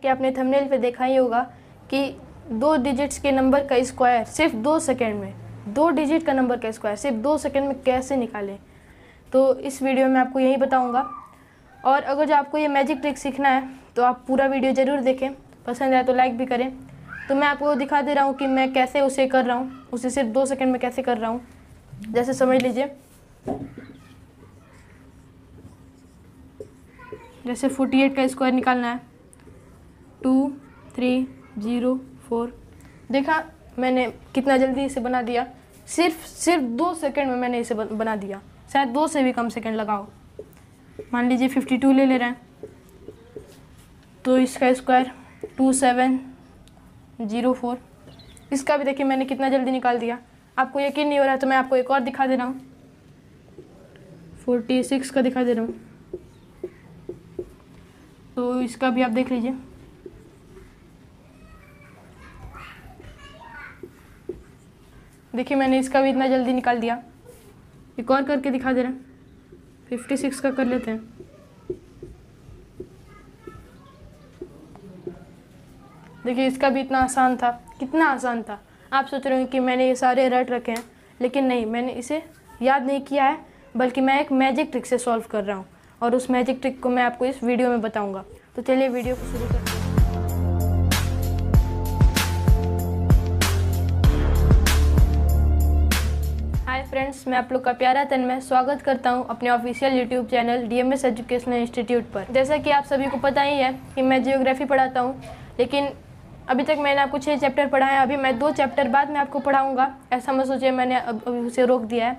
कि आपने थंबनेल पे देखा ही होगा कि 2 डिजिट्स के नंबर का स्क्वायर सिर्फ 2 सेकेंड में, 2 डिजिट का नंबर का स्क्वायर सिर्फ 2 सेकेंड में कैसे निकालें। तो इस वीडियो में आपको यही बताऊंगा। और अगर जो आपको ये मैजिक ट्रिक सीखना है तो आप पूरा वीडियो ज़रूर देखें, पसंद आए तो लाइक भी करें। तो मैं आपको दिखा दे रहा हूँ कि मैं कैसे उसे कर रहा हूँ, उसे सिर्फ 2 सेकेंड में कैसे कर रहा हूँ। जैसे समझ लीजिए, जैसे 48 का स्क्वायर निकालना है, 2 3 0 4। देखा मैंने कितना जल्दी इसे बना दिया, सिर्फ 2 सेकेंड में मैंने इसे बना दिया। शायद 2 से भी कम सेकेंड लगाओ। मान लीजिए 52 ले रहे हैं, तो इसका स्क्वायर 2704। इसका भी देखिए मैंने कितना जल्दी निकाल दिया। आपको यकीन नहीं हो रहा है तो मैं आपको एक और दिखा दे रहा हूँ, 46 का दिखा दे रहा हूँ। तो इसका भी आप देख लीजिए, देखिए मैंने इसका भी इतना जल्दी निकाल दिया। एक और करके दिखा दे रहा हूँ, 56 का कर लेते हैं। देखिए इसका भी इतना आसान था, कितना आसान था। आप सोच रहे हो कि मैंने ये सारे रट रखे हैं, लेकिन नहीं, मैंने इसे याद नहीं किया है, बल्कि मैं एक मैजिक ट्रिक से सॉल्व कर रहा हूँ और उस मैजिक ट्रिक को मैं आपको इस वीडियो में बताऊँगा। तो चलिए वीडियो को शुरू करते हैं। हाय फ्रेंड्स, मैं आप लोग का प्यारा तन्मय स्वागत करता हूं अपने official YouTube channel DMS educational institute पर। जैसा कि आप सभी को पता ही है कि मैं जियोग्राफी पढ़ाता हूं, लेकिन अभी तक मैंने आपको 6 चैप्टर पढ़ाए हैं। अभी मैं 2 चैप्टर बाद में आपको पढ़ाऊंगा, ऐसा मत सोचिए मैंने अभी उसे रोक दिया है।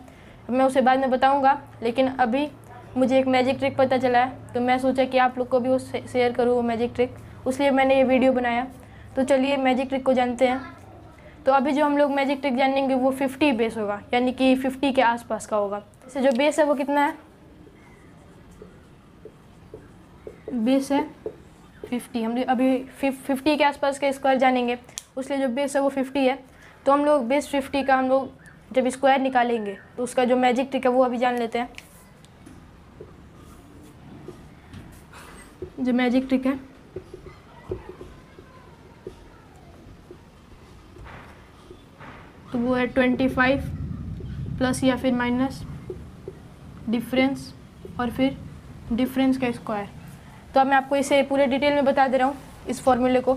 मैं उसे बाद में बताऊँगा, लेकिन अभी मुझे एक मैजिक ट्रिक पता चला है, तो मैं सोचा कि आप लोग को भी वो शेयर करूँ वो मैजिक ट्रिक, इसलिए मैंने ये वीडियो बनाया। तो चलिए मैजिक ट्रिक को जानते हैं। तो अभी जो हम लोग मैजिक ट्रिक जानेंगे वो 50 बेस होगा, यानी कि 50 के आसपास का होगा। जैसे जो बेस है वो कितना है, बेस है 50। हम लोग अभी 50 के आसपास का स्क्वायर जानेंगे, उसलिए जो बेस है वो 50 है। तो हम लोग बेस 50 का हम लोग जब स्क्वायर निकालेंगे तो उसका जो मैजिक ट्रिक है वो अभी जान लेते हैं। जो मैजिक ट्रिक है तो वो है 25 प्लस या फिर माइनस डिफरेंस और फिर डिफरेंस का स्क्वायर। तो अब मैं आपको इसे पूरे डिटेल में बता दे रहा हूँ इस फॉर्मूले को।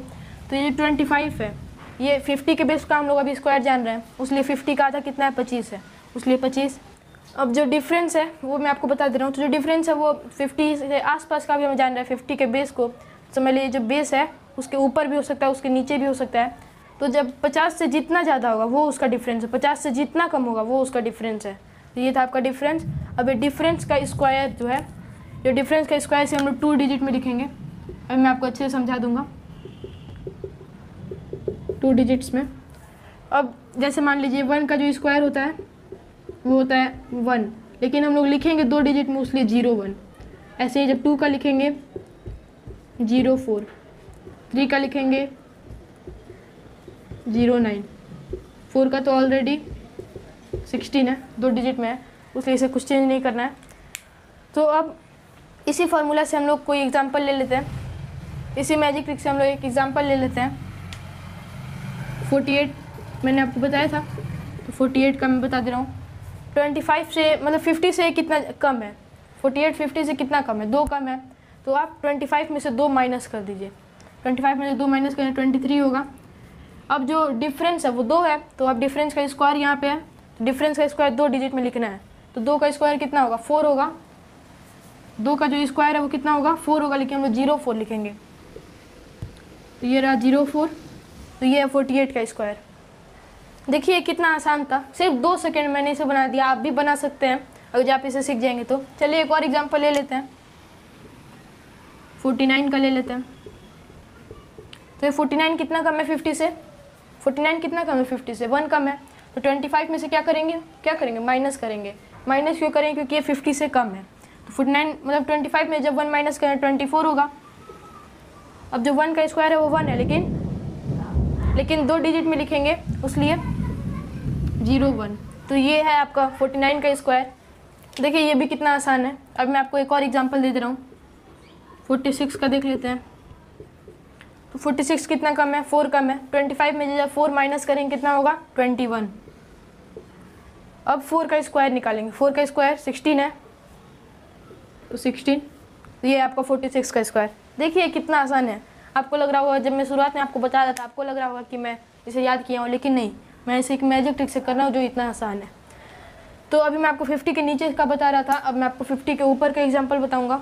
तो ये 25 है, ये 50 के बेस का हम लोग अभी स्क्वायर जान रहे हैं, उसलिए 50 का आधा कितना है 25 है, उसलिए 25। अब जो डिफरेंस है वो मैं आपको बता दे रहा हूँ। तो जो डिफरेंस है वो 50 से आसपास का भी हम जान रहे हैं। 50 के बेस को समझ लीजिए, जो बेस है उसके ऊपर भी हो सकता है, उसके नीचे भी हो सकता है। तो जब 50 से जितना ज़्यादा होगा वो उसका डिफरेंस है, 50 से जितना कम होगा वो उसका डिफरेंस है। तो ये था आपका डिफरेंस। अब ये डिफरेंस का स्क्वायर जो है, जो डिफरेंस का स्क्वायर से हम लोग 2 डिजिट में लिखेंगे। अभी मैं आपको अच्छे से समझा दूंगा 2 डिजिट्स में। अब जैसे मान लीजिए 1 का जो स्क्वायर होता है वो होता है 1, लेकिन हम लोग लिखेंगे 2 डिजिट में, उसलिए 01। ऐसे ही जब 2 का लिखेंगे 04, 3 का लिखेंगे 09, 4 का तो ऑलरेडी 16 है, 2 डिजिट में है, उसलिए इसे कुछ चेंज नहीं करना है। तो अब इसी फार्मूला से हम लोग कोई एग्जांपल ले लेते हैं, इसी मैजिक ट्रिक से हम लोग एक एग्जांपल ले लेते हैं। 48 मैंने आपको बताया था, तो 48 का मैं बता दे रहा हूँ। 25 से मतलब 50 से कितना कम है, 48 50 से कितना कम है, 2 कम है। तो आप 25 में से 2 माइनस कर दीजिए, 25 में से 2 माइनस करें 23 होगा। अब जो डिफरेंस है वो 2 है, तो अब डिफरेंस का स्क्वायर यहाँ पे है, तो डिफरेंस का स्क्वायर 2 डिजिट में लिखना है। तो 2 का स्क्वायर कितना होगा, 4 होगा। 2 का जो स्क्वायर है वो कितना होगा, 4 होगा, लेकिन हम लोग 04 लिखेंगे। तो ये रहा 04, तो ये है 48 का स्क्वायर। देखिए कितना आसान था, सिर्फ 2 सेकेंड मैंने इसे बना दिया। आप भी बना सकते हैं अगर आप इसे सीख जाएंगे तो। चलिए एक और एग्जाम्पल ले लेते हैं, 49 का ले लेते हैं। तो ये 49 कितना कम है 50 से, 49 कितना कम है 50 से, 1 कम है। तो 25 में से क्या करेंगे, माइनस करेंगे। माइनस क्यों करेंगे, क्योंकि ये 50 से कम है। तो 49 मतलब 25 में जब 1 माइनस करें 24 होगा। अब जो 1 का स्क्वायर है वो 1 है, लेकिन 2 डिजिट में लिखेंगे, उसलिए 01। तो ये है आपका 49 का स्क्वायर। देखिए ये भी कितना आसान है। अब मैं आपको एक और एग्जांपल दे दे रहा हूँ, 46 का देख लेते हैं। 46 कितना कम है, 4 कम है। 25 में जब 4 माइनस करेंगे कितना होगा, 21। अब 4 का स्क्वायर निकालेंगे। 4 का स्क्वायर 16 है, तो 16, तो ये आपका 46 का स्क्वायर। देखिए कितना आसान है। आपको लग रहा होगा, जब मैं शुरुआत में आपको बता रहा था, आपको लग रहा होगा कि मैं इसे याद किया हूँ, लेकिन नहीं, मैं इसे एक मैजिक ट्रिक से कर रहा हूँ जो इतना आसान है। तो अभी मैं आपको 50 के नीचे का बता रहा था, अब मैं आपको 50 के ऊपर का एग्जाम्पल बताऊँगा।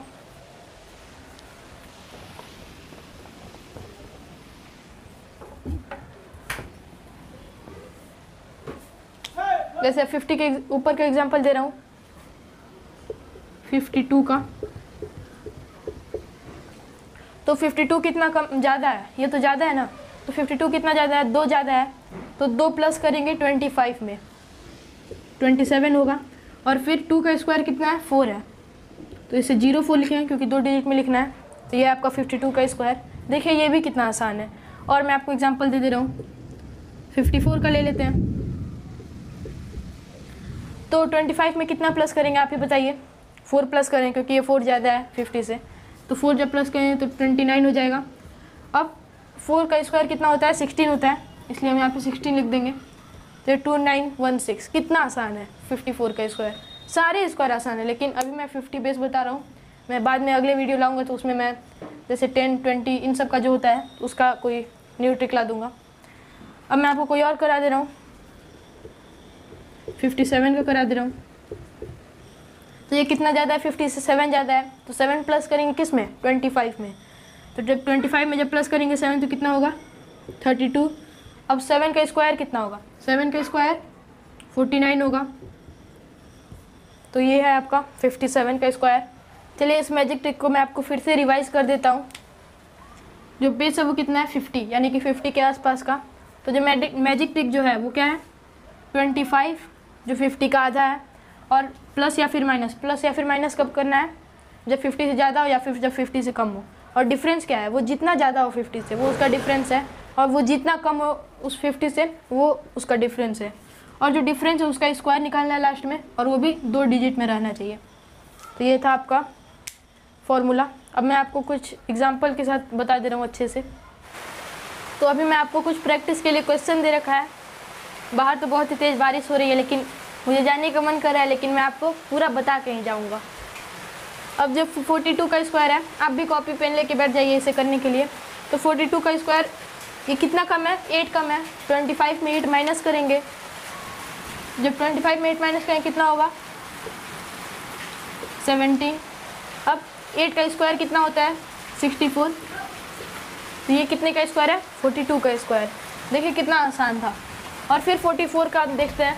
जैसे 50 के ऊपर का एग्जाम्पल दे रहा हूँ, 52 का। तो 52 कितना कम ज़्यादा है, ये तो ज़्यादा है ना, तो 52 कितना ज़्यादा है, 2 ज़्यादा है, तो 2 प्लस करेंगे 25 में, 27 होगा। और फिर 2 का स्क्वायर कितना है, 4 है, तो इसे 04 लिखें क्योंकि 2 डिजिट में लिखना है। तो ये आपका 52 का स्क्वायर। देखिए ये भी कितना आसान है। और मैं आपको एग्जांपल दे रहा हूँ, 54 का ले लेते हैं। तो 25 में कितना प्लस करेंगे आप ही बताइए। 4 प्लस करें क्योंकि ये 4 ज़्यादा है 50 से, तो 4 जब प्लस करें तो 29 हो जाएगा। अब 4 का स्क्वायर कितना होता है, 16 होता है, इसलिए हम यहाँ पे 16 लिख देंगे। तो 2916 कितना आसान है 54 का स्क्वायर। सारे स्क्वायर आसान है, लेकिन अभी मैं 50 बेस बता रहा हूँ। मैं बाद में अगले वीडियो लाऊंगा तो उसमें मैं जैसे 10, 20 इन सब का जो होता है उसका कोई न्यू ट्रिक ला दूंगा। अब मैं आपको कोई और करा दे रहा हूँ, 57 का करा दे रहा हूँ। तो ये कितना ज़्यादा है, 50 से 7 ज़्यादा है, तो 7 प्लस करेंगे किस में, 25 में। तो जब 25 में जब प्लस करेंगे 7 तो कितना होगा, 32। अब 7 का स्क्वायर कितना होगा, 7 का स्क्वायर 49 होगा। तो ये है आपका 57 का स्क्वायर। चलिए इस मैजिक ट्रिक को मैं आपको फिर से रिवाइज कर देता हूँ। जो बेस है वो कितना है, 50, यानी कि 50 के आसपास का। तो जो मैजिक ट्रिक जो है वो क्या है, 25 जो 50 का आधा है, और प्लस या फिर माइनस। प्लस या फिर माइनस कब करना है, जब 50 से ज़्यादा हो या फिर जब 50 से कम हो। और डिफरेंस क्या है, वो जितना ज़्यादा हो 50 से वो उसका डिफरेंस है, और वो जितना कम हो उस 50 से वो उसका डिफरेंस है। और जो डिफरेंस है उसका स्क्वायर निकालना है लास्ट में, और वो भी 2 डिजिट में रहना चाहिए। तो ये था आपका फॉर्मूला। अब मैं आपको कुछ एग्जांपल के साथ बता दे रहा हूँ अच्छे से। तो अभी मैं आपको कुछ प्रैक्टिस के लिए क्वेश्चन दे रखा है। बाहर तो बहुत ही तेज़ बारिश हो रही है, लेकिन मुझे जाने का मन कर रहा है, लेकिन मैं आपको पूरा बता के ही जाऊँगा। अब जब 42 का स्क्वायर है, आप भी कॉपी पेन लेके बैठ जाइए इसे करने के लिए। तो 42 का स्क्वायर ये कितना कम है, 8 कम है। 25 में 8 माइनस करेंगे, जब 25 में 8 माइनस करेंगे कितना होगा, 17। अब 8 का स्क्वायर कितना होता है, 64। तो ये कितने का स्क्वायर है, 42 का स्क्वायर। देखिए कितना आसान था। और फिर 44 का आप देखते हैं।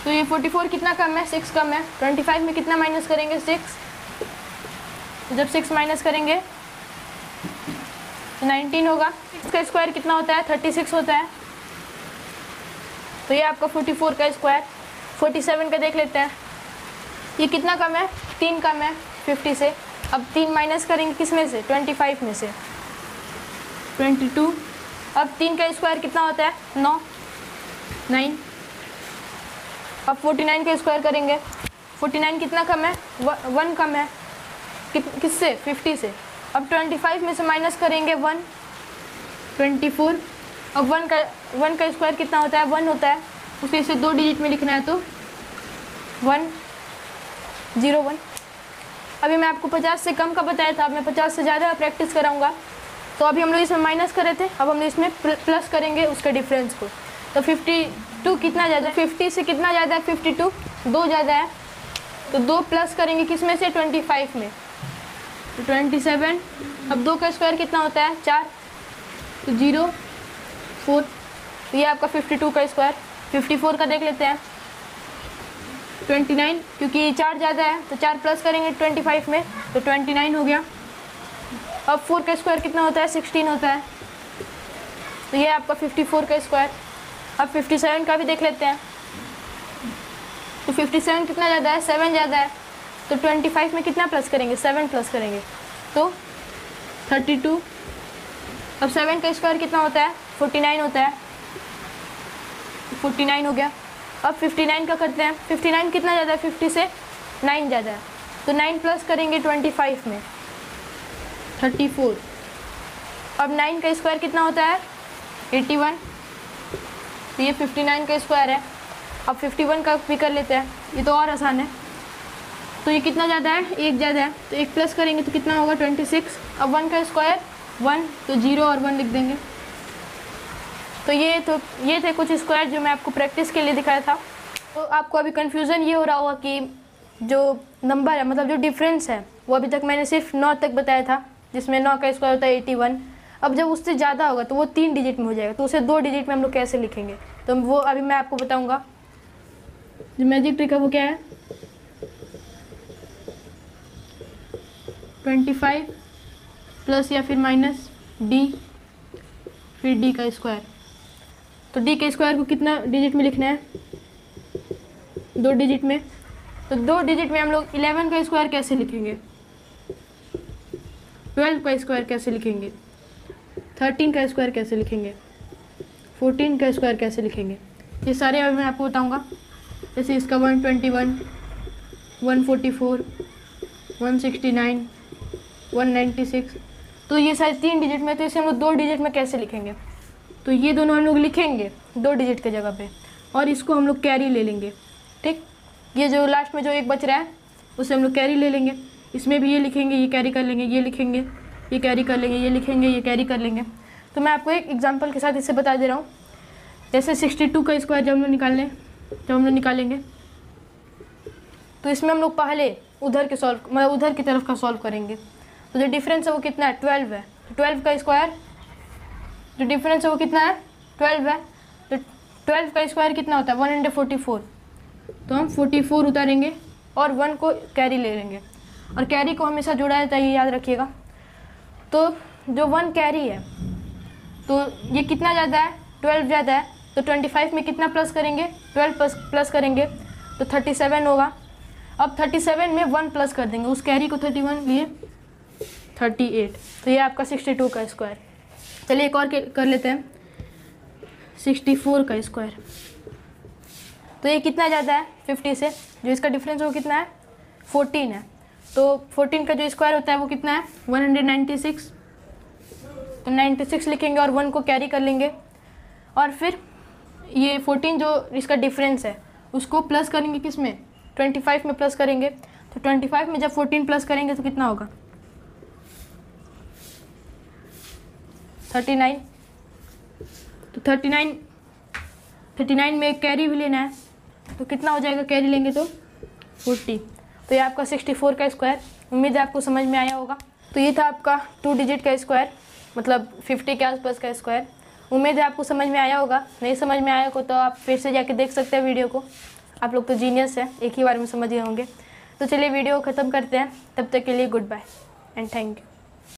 तो ये 44 कितना कम है, 6 कम है। 25 में कितना माइनस करेंगे, 6। तो जब 6 माइनस करेंगे तो 19 होगा। 6 का स्क्वायर कितना होता है, 36 होता है। तो ये आपका 44 का स्क्वायर। 47 का देख लेते हैं, ये कितना कम है, 3 कम है 50 से। अब 3 माइनस करेंगे किस में से, 25 में से, 22। अब 3 का स्क्वायर कितना होता है, 9। अब 49 का स्क्वायर करेंगे। 49 कितना कम है, 1 कम है, किससे, 50 से। अब 25 में से माइनस करेंगे 1, 24। अब 1 का स्क्वायर कितना होता है, 1 होता है, उसे इसे 2 डिजिट में लिखना है, तो 101। अभी मैं आपको 50 से कम का बताया था, अब मैं 50 से ज़्यादा प्रैक्टिस कराऊंगा। तो अभी हम लोग इसमें माइनस कर रहे थे, अब हम लोग इसमें प्लस करेंगे उसके डिफरेंस को। तो 52 कितना ज़्यादा है, 50 से कितना ज़्यादा है, 52 2 ज़्यादा है, तो 2 प्लस करेंगे किस में से, 25 में, तो 27। अब 2 का स्क्वायर कितना होता है, 4, तो 0 4। तो ये आपका 52 का स्क्वायर। 54 का देख लेते हैं, 29, क्योंकि 4 ज़्यादा है तो 4 प्लस करेंगे 25 में, तो 29 हो गया। अब 4 का स्क्वायर कितना होता है, 16 होता है। तो ये आपका 54 का स्क्वायर। अब 57 का भी देख लेते हैं। तो 57 कितना ज़्यादा है, 7 ज़्यादा है, तो 25 में कितना प्लस करेंगे, 7 प्लस करेंगे, तो 32। अब 7 का स्क्वायर कितना होता है, 49 होता है, 49 हो गया। अब 59 का करते हैं। 59 कितना ज़्यादा है, 50 से 9 ज़्यादा है, तो 9 प्लस करेंगे 25 में, 34। अब 9 का स्क्वायर कितना होता है 81, तो ये 59 का स्क्वायर है। अब 51 का भी कर लेते हैं, ये तो और आसान है। तो ये कितना ज़्यादा है, एक ज़्यादा है, तो एक प्लस करेंगे तो कितना होगा 26। अब 1 का स्क्वायर 1, तो 0 और 1 लिख देंगे। तो ये थे कुछ स्क्वायर जो मैं आपको प्रैक्टिस के लिए दिखाया था। तो आपको अभी कन्फ्यूज़न ये हो रहा होगा कि जो नंबर है, मतलब जो डिफरेंस है, वो अभी तक मैंने सिर्फ 9 तक बताया था, जिसमें 9 का स्क्वायर होता है 81। अब जब उससे ज़्यादा होगा तो वो 3 डिजिट में हो जाएगा, तो उसे 2 डिजिट में हम लोग कैसे लिखेंगे, तो वो अभी मैं आपको बताऊँगा। जो मैजिक ट्रिक है वो क्या है, 25 प्लस या फिर माइनस डी, फिर डी का स्क्वायर। तो डी के स्क्वायर को कितना डिजिट में लिखना है, 2 डिजिट में। तो 2 डिजिट में हम लोग 11 का स्क्वायर कैसे लिखेंगे, 12 का स्क्वायर कैसे लिखेंगे, 13 का स्क्वायर कैसे लिखेंगे, 14 का स्क्वायर कैसे लिखेंगे, ये सारे अभी मैं आपको बताऊंगा। जैसे इसका 121, 144, 169, 196, तो ये सारे 3 डिजिट में, तो इसे हम लोग 2 डिजिट में कैसे लिखेंगे। तो ये दोनों हम लोग लिखेंगे 2 डिजिट के जगह पे, और इसको हम लोग कैरी ले लेंगे। ठीक, ये जो लास्ट में जो एक बच रहा है उसे हम लोग कैरी ले लेंगे। इसमें भी ये लिखेंगे, ये कैरी कर लेंगे, ये लिखेंगे, ये कैरी कर लेंगे, ये लिखेंगे, ये कैरी कर लेंगे। तो मैं आपको एक एग्जांपल के साथ इससे बता दे रहा हूँ। जैसे 62 का स्क्वायर जब हम लोग निकालेंगे तो इसमें हम लोग पहले उधर की तरफ का सॉल्व करेंगे। तो जो डिफरेंस है वो कितना है, 12 है। 12 का स्क्वायर, जो डिफरेंस है वो कितना है, 12 है। तो 12 का स्क्वायर कितना होता है, 144। तो हम 44 उतारेंगे और 1 को कैरी ले लेंगे, और कैरी को हमेशा जोड़ा जाता है, ये याद रखिएगा। तो जो 1 कैरी है, तो ये कितना ज़्यादा है, 12 ज़्यादा है। तो 25 में कितना प्लस करेंगे, 12 प्लस करेंगे तो 37 होगा। अब 37 में 1 प्लस कर देंगे, उस कैरी को 31 लिए 38। तो ये आपका 62 का स्क्वायर। चलिए एक और कर लेते हैं, 64 का स्क्वायर। तो ये कितना ज़्यादा है 50 से, जो इसका डिफरेंस वो कितना है 14 है। तो 14 का जो स्क्वायर होता है वो कितना है 196। तो 96 लिखेंगे और 1 को कैरी कर लेंगे, और फिर ये 14 जो इसका डिफरेंस है उसको प्लस करेंगे, किस में 25 में प्लस करेंगे। तो 25 में जब 14 प्लस करेंगे तो कितना होगा 39। तो 39 में एक कैरी भी लेना है, तो कितना हो जाएगा, कैरी लेंगे तो 40। तो ये आपका 64 का स्क्वायर। उम्मीद है आपको समझ में आया होगा। तो ये था आपका 2 डिजिट का स्क्वायर, मतलब 50 के आसपास का स्क्वायर। उम्मीद है आपको समझ में आया होगा। नहीं समझ में आया हो तो आप फिर से जाके देख सकते हैं वीडियो को। आप लोग तो जीनियस है, एक ही बार में समझ गए होंगे। तो चलिए वीडियो ख़त्म करते हैं, तब तक के लिए goodbye and thank you.